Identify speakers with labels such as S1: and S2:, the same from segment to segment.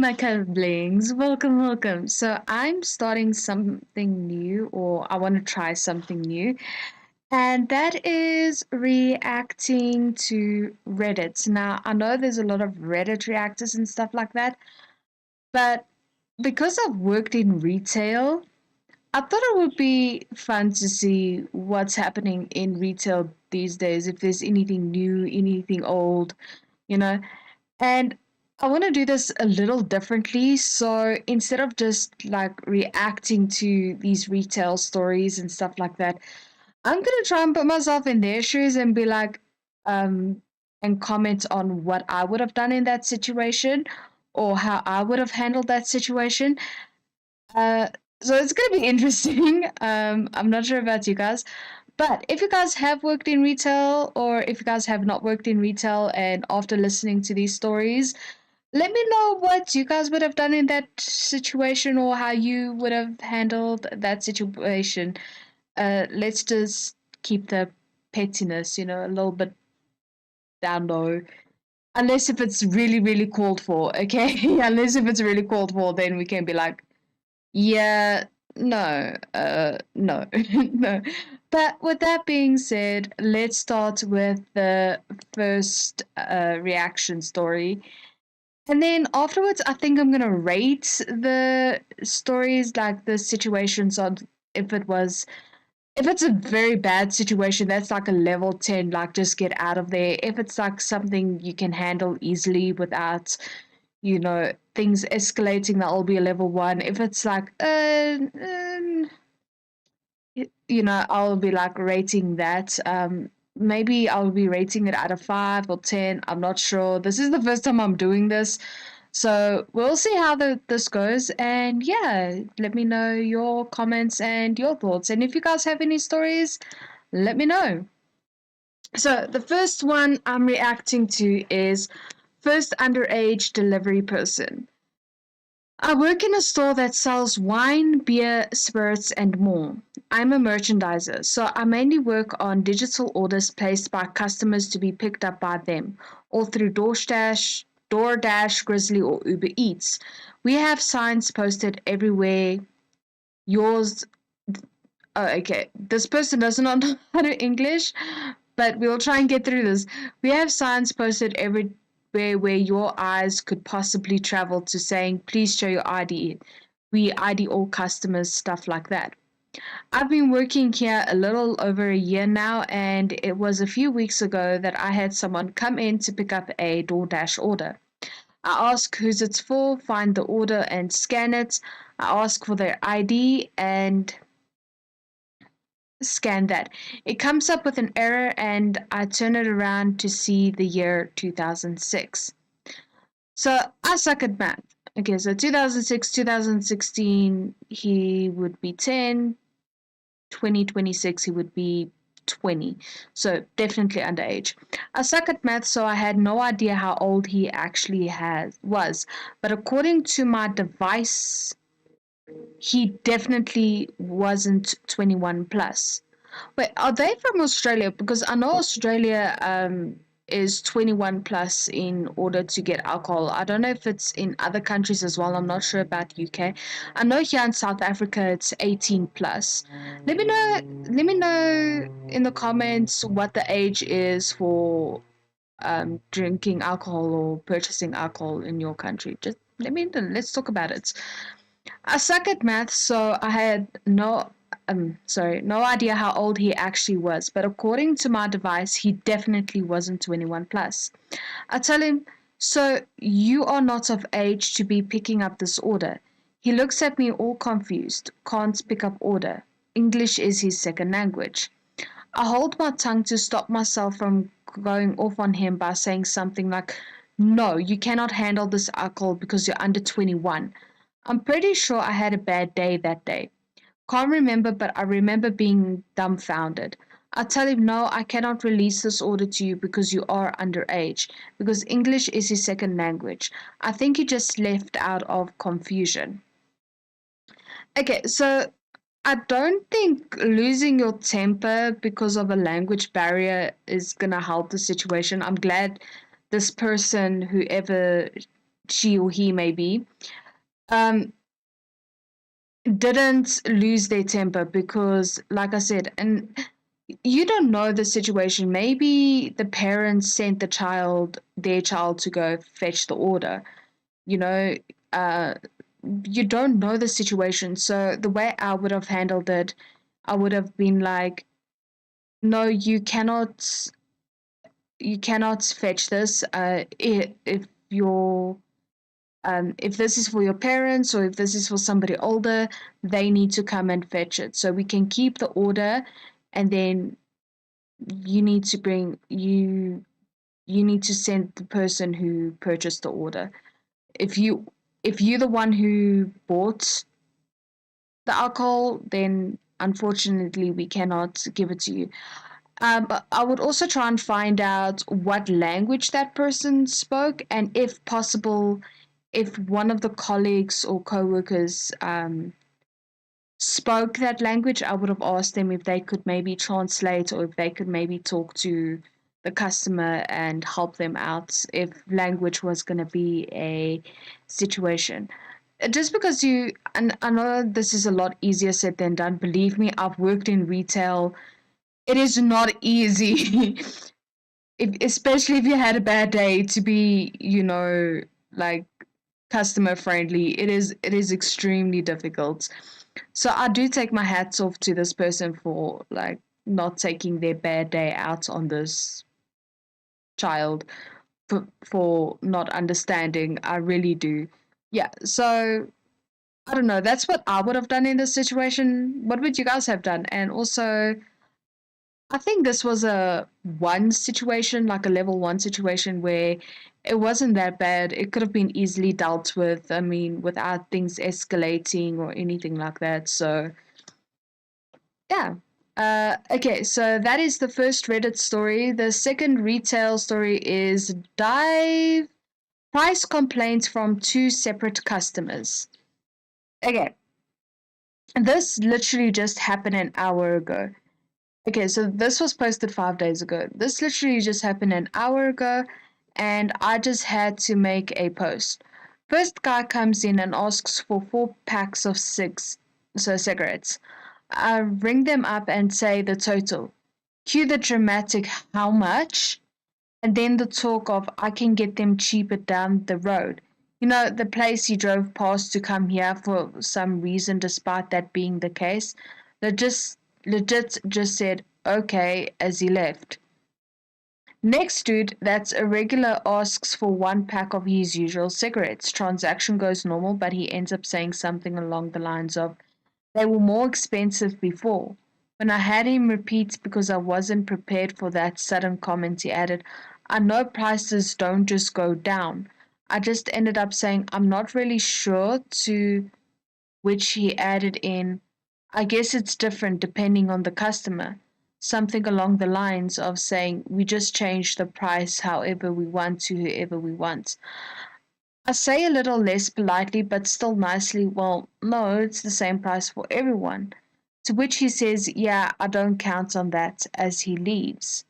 S1: my cuddlings. Welcome. So I'm starting something new, or I want to try something new, and that is reacting to Reddit. Now, I know there's a lot of Reddit reactors and stuff like that, but because I've worked in retail, I thought it would be fun to see what's happening in retail these days, if there's anything new, anything old, you know. And I want to do this a little differently. So instead of just like reacting to these retail stories and stuff like that, I'm going to try and put myself in their shoes and be like, um, and comment on what I would have done in that situation or how I would have handled that situation. Uh, so it's going to be interesting. I'm not sure about you guys, but if you guys have worked in retail or if you guys have not worked in retail and after listening to these stories, let me know what you guys would have done in that situation or how you would have handled that situation. Let's just keep the pettiness, a little bit down low. Unless if it's really, really called for, okay? Unless if it's really called for, then we can be like, yeah, no, no. But with that being said, let's start with the first reaction story. And then afterwards, I think I'm gonna rate the stories, like the situations on if it was if it's a very bad situation, that's like a level 10, like just get out of there. If it's like something you can handle easily without, things escalating, that'll be a level 1. If it's like I'll be like rating that. Maybe I'll be rating it out of 5 or 10. I'm not sure. This is the first time I'm doing this. So we'll see how this goes. And yeah, let me know your comments and your thoughts. And if you guys have any stories, let me know. So the first one I'm reacting to is first underage delivery person. I work in a store that sells wine, beer, spirits, and more. I'm a merchandiser, so I mainly work on digital orders placed by customers to be picked up by them, or through DoorDash, Grizzly, or Uber Eats. We have signs posted everywhere. Yours. Oh, okay. This person does not know how to English, but we'll try and get through this. We have signs posted everywhere where your eyes could possibly travel to saying, please show your ID. We ID all customers, stuff like that. I've been working here a little over a year now, and it was a few weeks ago that I had someone come in to pick up a DoorDash order. I ask whose it's for, find the order and scan it. I ask for their ID and scan that. It comes up with an error and I turn it around to see the year 2006. So I suck at math. Okay, so 2006, 2016, he would be 10. 2026, he would be 20. So definitely underage. I suck at math, so I had no idea how old he actually was. But according to my device, he definitely wasn't 21 plus. Wait, are they from Australia? Because I know Australia is 21 plus in order to get alcohol. I don't know if it's in other countries as well. I'm not sure about UK. I know here in South Africa it's 18 plus. Let me know in the comments what the age is for drinking alcohol or purchasing alcohol in your country. Just let me know. Let's talk about it. I suck at math, so I had no idea how old he actually was, but according to my device, he definitely wasn't 21 plus. I tell him, so you are not of age to be picking up this order. He looks at me all confused, can't pick up order. English is his second language. I hold my tongue to stop myself from going off on him by saying something like, no, you cannot handle this alcohol because you're under 21. I'm pretty sure I had a bad day that day. Can't remember, but I remember being dumbfounded. I tell him, no, I cannot release this order to you because you are underage, because English is his second language. I think he just left out of confusion. Okay, so I don't think losing your temper because of a language barrier is going to help the situation. I'm glad this person, whoever she or he may be, um, didn't lose their temper because, like I said, and you don't know the situation. Maybe the parents sent their child to go fetch the order. You know, uh, you don't know the situation. So the way I would have handled it, I would have been like, no, you cannot fetch this. If this is for your parents or if this is for somebody older, they need to come and fetch it. So we can keep the order, and then you need to bring you need to send the person who purchased the order. If you're the one who bought the alcohol, then unfortunately we cannot give it to you. But I would also try and find out what language that person spoke, and if possible, if one of the colleagues or co-workers spoke that language, I would have asked them if they could maybe translate or if they could maybe talk to the customer and help them out if language was going to be a situation. Just because and I know this is a lot easier said than done. Believe me, I've worked in retail. It is not easy, especially if you had a bad day, to be, like customer friendly. It is extremely difficult. So I do take my hats off to this person for like not taking their bad day out on this child for not understanding. I really do. Yeah. So I don't know. That's what I would have done in this situation. What would you guys have done? And also, I think this was a one situation, like a level one situation where it wasn't that bad. It could have been easily dealt with. I mean, without things escalating or anything like that. So, yeah. Okay, so that is the first Reddit story. The second retail story is dive price complaints from two separate customers. Okay, this literally just happened an hour ago. Okay, so this was posted 5 days ago. This literally just happened an hour ago, and I just had to make a post. First guy comes in and asks for 4 packs of cigarettes. I ring them up and say the total. Cue the dramatic how much, and then the talk of I can get them cheaper down the road. You know, the place he drove past to come here for some reason, despite that being the case. They just legit just said okay as he left. Next dude that's a regular asks for 1 pack of his usual cigarettes. Transaction goes normal, but he ends up saying something along the lines of, they were more expensive before. When I had him repeat because I wasn't prepared for that sudden comment, he added, I know prices don't just go down. I just ended up saying, I'm not really sure, to which he added in, I guess it's different depending on the customer. Something along the lines of saying, we just change the price however we want to whoever we want. I say a little less politely, but still nicely, well, no, it's the same price for everyone. To which he says, yeah, I don't count on that, as he leaves.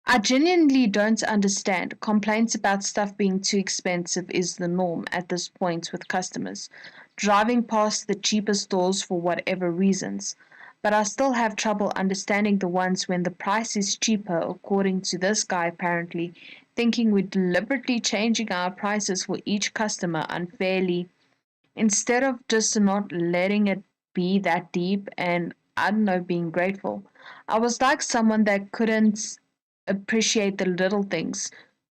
S1: I genuinely don't understand. Complaints about stuff being too expensive is the norm at this point with customers, driving past the cheaper stores for whatever reasons. But I still have trouble understanding the ones when the price is cheaper, according to this guy apparently, thinking we're deliberately changing our prices for each customer unfairly instead of just not letting it be that deep and, I don't know, being grateful. I was like someone that couldn't appreciate the little things.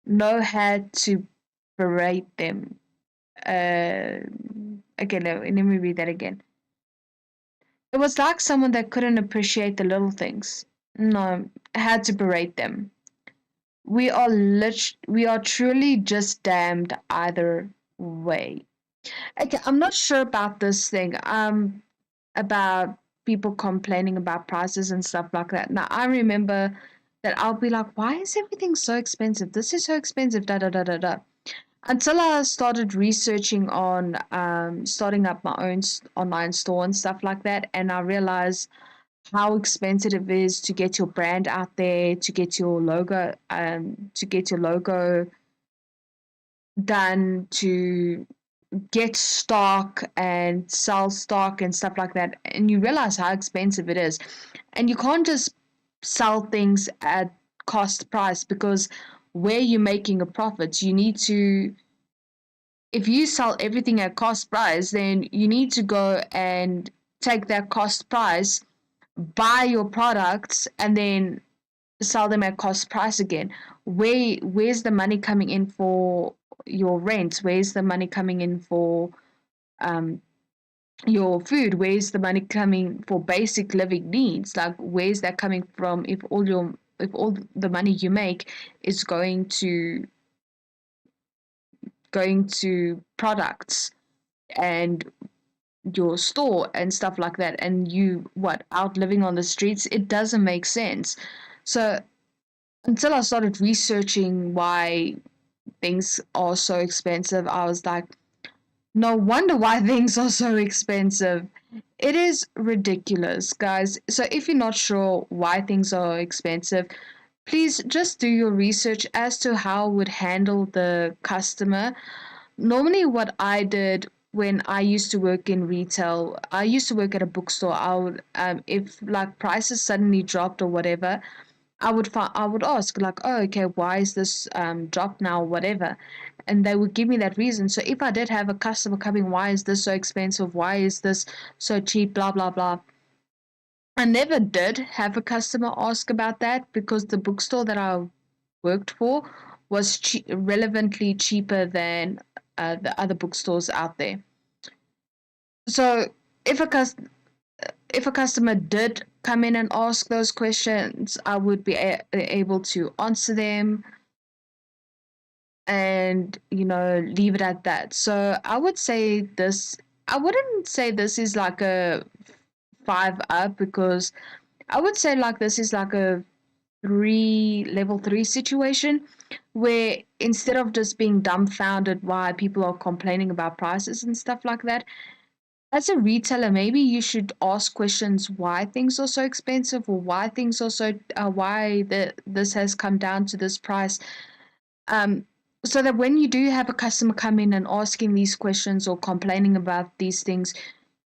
S1: No, had to berate them. Uh, okay, let me read that again. It was like someone that couldn't appreciate the little things. No, had to berate them. We are truly just damned either way. Okay, I'm not sure about this thing. About people complaining about prices and stuff like that. Now I remember that I'll be like, why is everything so expensive? This is so expensive, da da da da da. Until I started researching on starting up my own online store and stuff like that, and I realized how expensive it is to get your brand out there, to get your logo, done to get stock and sell stock and stuff like that, and you realize how expensive it is. And you can't just sell things at cost price, because where you're making a profit, you need to, if you sell everything at cost price, then you need to go and take that cost price, buy your products, and then sell them at cost price again. Where's the money coming in for your rent? Where's the money coming in for um, your food? Where's the money coming for basic living needs? Like, where's that coming from if all the money you make is going to products and your store and stuff like that, and you what out living on the streets? It doesn't make sense. So until I started researching why things are so expensive, I was like, no wonder why things are so expensive. It is ridiculous, guys. So if you're not sure why things are expensive, please just do your research as to how I would handle the customer. Normally, what I did when I used to work in retail, I used to work at a bookstore. I would, if like prices suddenly dropped or whatever, I would ask like, oh, okay, why is this drop now, whatever, and they would give me that reason. So if I did have a customer coming, why is this so expensive? Why is this so cheap? Blah blah blah. I never did have a customer ask about that, because the bookstore that I worked for was relevantly cheaper than the other bookstores out there. So if a if a customer did come in and ask those questions, I would be able to answer them and, leave it at that. So I wouldn't say this is like a five up, because I would say like this is like a level three situation, where instead of just being dumbfounded why people are complaining about prices and stuff like that, as a retailer, maybe you should ask questions why things are so expensive, or why things are so why this has come down to this price. Um, so that when you do have a customer come in and asking these questions or complaining about these things,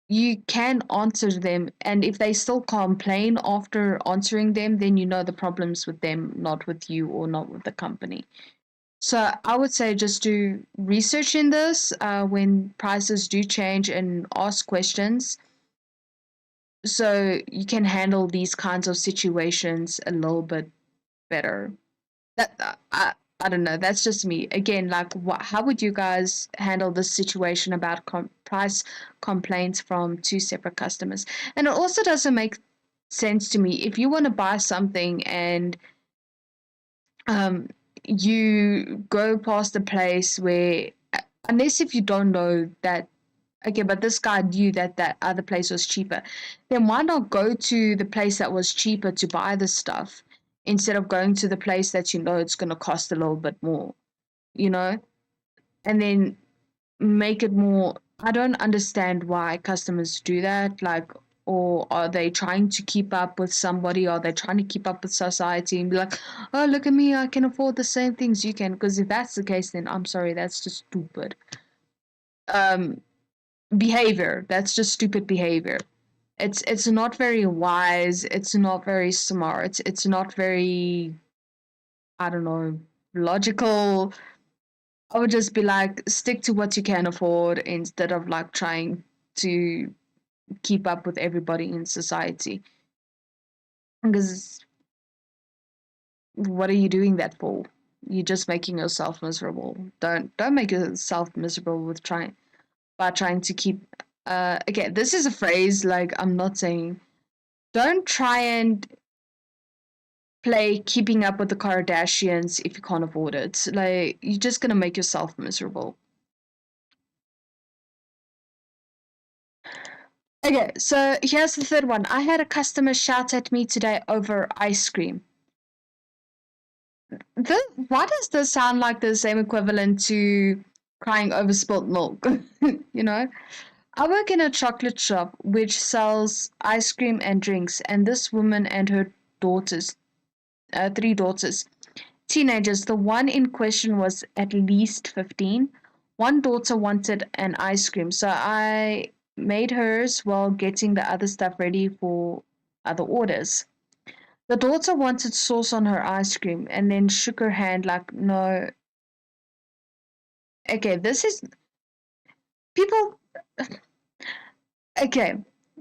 S1: you can answer them. And if they still complain after answering them, then you know the problem's with them, not with you or not with the company. So I would say just do research in this when prices do change, and ask questions, so you can handle these kinds of situations a little bit better. That I don't know. That's just me. Again, like, how would you guys handle this situation about price complaints from two separate customers? And it also doesn't make sense to me if you want to buy something and um, you go past a place where, unless if you don't know that, okay, but this guy knew that that other place was cheaper, then why not go to the place that was cheaper to buy the stuff, instead of going to the place that you know it's going to cost a little bit more, you know? And then make it more. I don't understand why customers do that. Like, or are they trying to keep up with somebody? Are they trying to keep up with society and be like, oh, look at me, I can afford the same things you can? Because if that's the case, then I'm sorry, that's just stupid. Um, behavior. That's just stupid behavior. It's not very wise. It's not very smart. It's not very, I don't know, logical. I would just be like, stick to what you can afford, instead of like trying to keep up with everybody in society. Because what are you doing that for? You're just making yourself miserable. Don't make yourself miserable with trying to keep. Again, this is a phrase. Like, I'm not saying, don't try and play keeping up with the Kardashians if you can't afford it. Like, you're just gonna make yourself miserable. Okay, so here's the third one. I had a customer shout at me today over ice cream. Why does this sound like the same equivalent to crying over spilt milk? you know? I work in a chocolate shop which sells ice cream and drinks, and this woman and her daughters, three daughters, teenagers. The one in question was at least 15. One daughter wanted an ice cream, so I made hers while getting the other stuff ready for other orders. The daughter wanted sauce on her ice cream and then shook her hand like, no. Okay, this is people. Okay,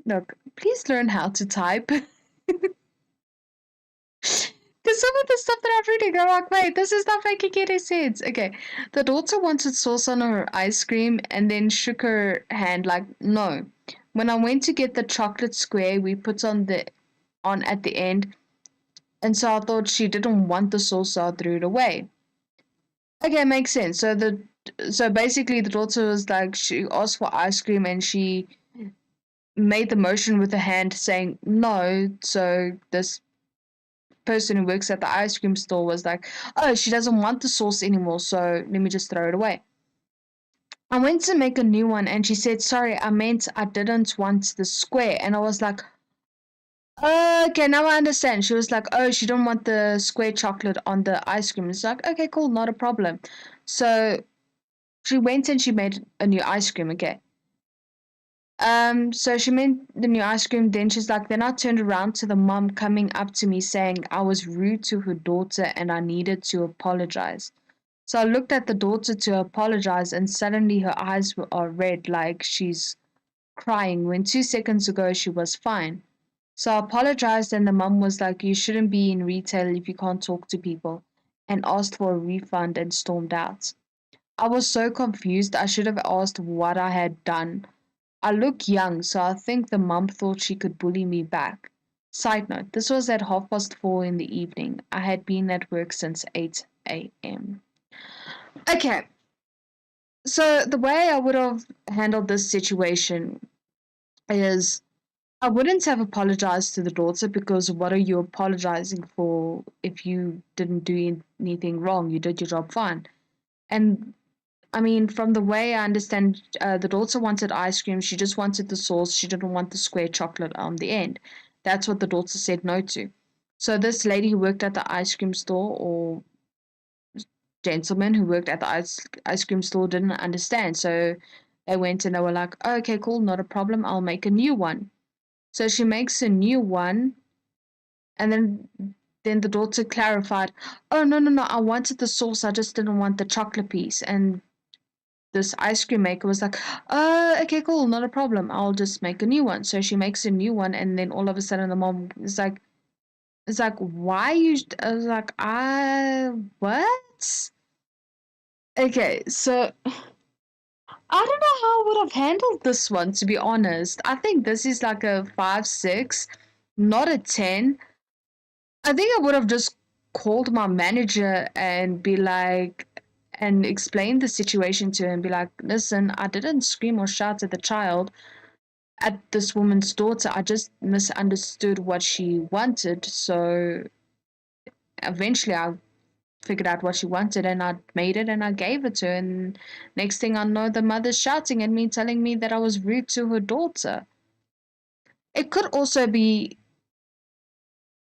S1: look, please learn how to type. Because some of the stuff that I'm reading, I'm like, wait, this is not making any sense. Okay, the daughter wanted sauce on her ice cream and then shook her hand like, no. When I went to get the chocolate square we put on at the end, and so I thought she didn't want the sauce, so I threw it away. Okay, makes sense. So basically the daughter was like, she asked for ice cream and she made the motion with her hand saying no. So this person who works at the ice cream store was like, oh, she doesn't want the sauce anymore, so let me just throw it away. I went to make a new one and she said, sorry, I meant I didn't want the square. And I was like, okay, now I understand. She was like, oh, she didn't want the square chocolate on the ice cream. It's like, okay, cool, not a problem. So she went and she made a new ice cream, okay. So she made the new ice cream, then she's like, then I turned around to the mom coming up to me saying I was rude to her daughter and I needed to apologize. So I looked at the daughter to apologize and suddenly her eyes are red like she's crying when 2 seconds ago she was fine. So I apologized and the mom was like, you shouldn't be in retail if you can't talk to people, and asked for a refund and stormed out. I was so confused. I should have asked what I had done. I look young, so I think the mum thought she could bully me back. Side note, this was at 4:30 in the evening. I had been at work since 8 a.m. Okay, so the way I would have handled this situation is I wouldn't have apologized to the daughter because what are you apologizing for if you didn't do anything wrong? You did your job fine. And I mean, from the way I understand, the daughter wanted ice cream. She just wanted the sauce. She didn't want the square chocolate on the end. That's what the daughter said no to. So this lady who worked at the ice cream store, or gentleman who worked at the ice cream store, didn't understand. So they went and they were like, oh, okay, cool, not a problem. I'll make a new one. So she makes a new one, and then the daughter clarified, oh, no, no, no, I wanted the sauce. I just didn't want the chocolate piece. And this ice cream maker was like, okay, cool, not a problem. I'll just make a new one. So she makes a new one, and then all of a sudden the mom is like, it's like, why you? I was like, what? Okay, so I don't know how I would have handled this one, to be honest. I think this is like a 5, 6, not a 10. I think I would have just called my manager and be like, and explain the situation to him and be like, listen, I didn't scream or shout at the child, at this woman's daughter. I just misunderstood what she wanted. So eventually I figured out what she wanted and I made it and I gave it to her. And next thing I know, the mother's shouting at me, telling me that I was rude to her daughter. It could also be,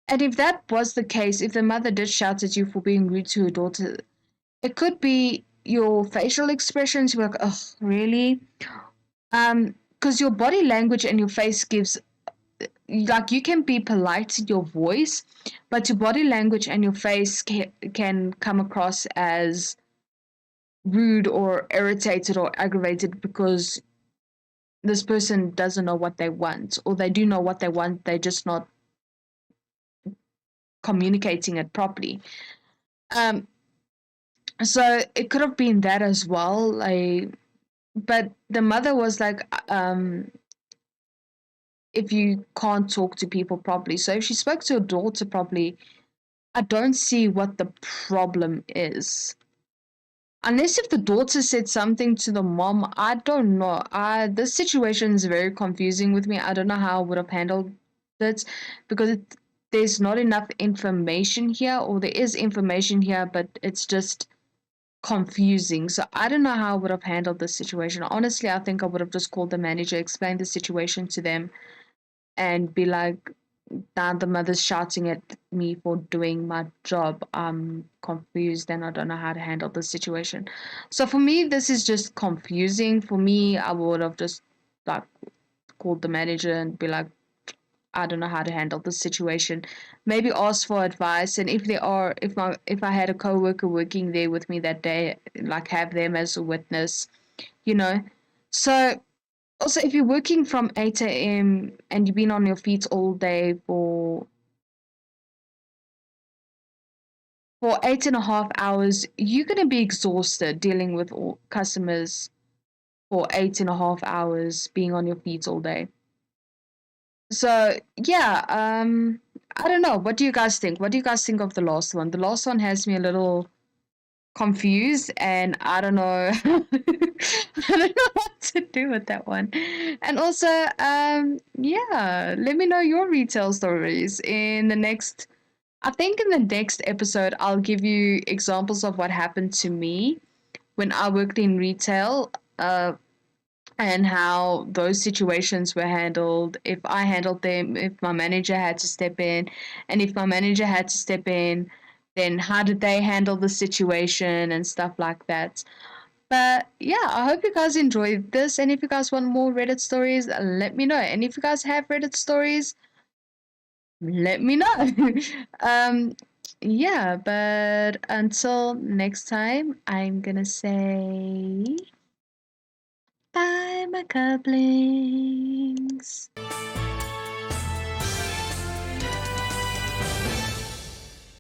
S1: and if that was the case, if the mother did shout at you for being rude to her daughter, it could be your facial expressions. You're like, oh, really? Because your body language and your face gives, like, you can be polite in your voice, but your body language and your face can come across as rude or irritated or aggravated because this person doesn't know what they want, or they do know what they want, they're just not communicating it properly. Um, so it could have been that as well. Like, but the mother was like, if you can't talk to people properly. So if she spoke to her daughter properly, I don't see what the problem is. Unless if the daughter said something to the mom, I don't know. This situation is very confusing with me. I don't know how I would have handled it because there's not enough information here, or there is information here, but it's just confusing. So I don't know how I would have handled this situation. Honestly, I think I would have just called the manager, explained the situation to them, and be like, now the mother's shouting at me for doing my job. I'm confused and I don't know how to handle the situation. So for me, this is just confusing. For me, I would have just like called the manager and be like, I don't know how to handle this situation. Maybe ask for advice. And if I had a coworker working there with me that day, like have them as a witness, you know. So also, if you're working from 8 a.m. and you've been on your feet all day for 8.5 hours, you're gonna be exhausted dealing with all customers for 8.5 hours being on your feet all day. So yeah, I don't know. What do you guys think? What do you guys think of the last one? The last one has me a little confused, and I don't know. I don't know what to do with that one. And also, yeah, let me know your retail stories in the next. I think in the next episode, I'll give you examples of what happened to me when I worked in retail. And how those situations were handled, if I handled them, if my manager had to step in, and if my manager had to step in, then how did they handle the situation and stuff like that. But yeah, I hope you guys enjoyed this. And if you guys want more Reddit stories, let me know. And if you guys have Reddit stories, let me know. um, yeah, but until next time, I'm gonna say bye, my couplings.